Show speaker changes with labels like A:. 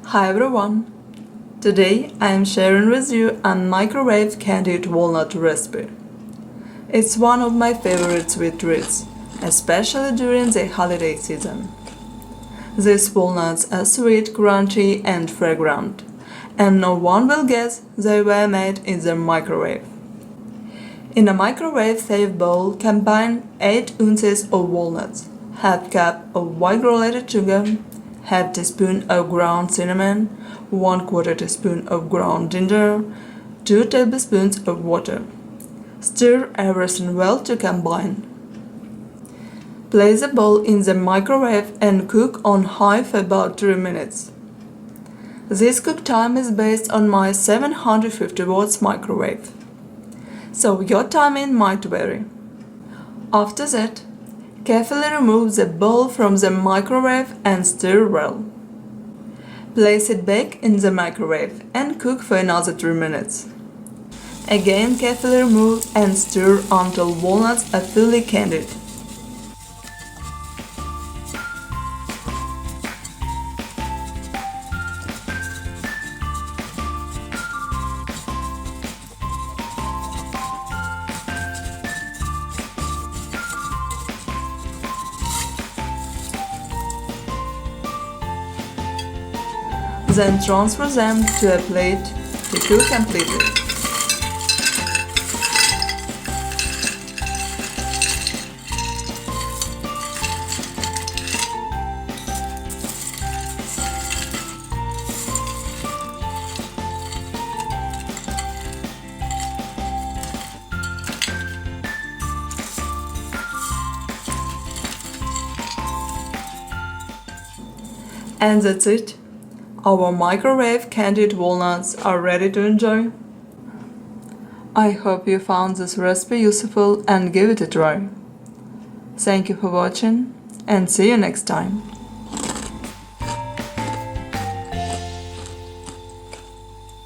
A: Hi everyone! Today I am sharing with you a microwave candied walnut recipe. It's one of my favorite sweet treats, especially during the holiday season. These walnuts are sweet, crunchy and fragrant, and no one will guess they were made in the microwave. In a microwave-safe bowl, combine 8 ounces of walnuts, half cup of white granulated sugar, half teaspoon of ground cinnamon, 1/4 teaspoon of ground ginger, 2 tablespoons of water. Stir everything well to combine. Place the bowl in the microwave and cook on high for about 3 minutes. This cook time is based on my 750 watts microwave, so your timing might vary. After that, carefully remove the bowl from the microwave and stir well. Place it back in the microwave and cook for another 3 minutes. Again, carefully remove and stir until walnuts are fully candied. Then transfer them to a plate to cook completely. And that's it. Our microwave candied walnuts are ready to enjoy. I hope you found this recipe useful and give it a try. Thank you for watching and see you next time.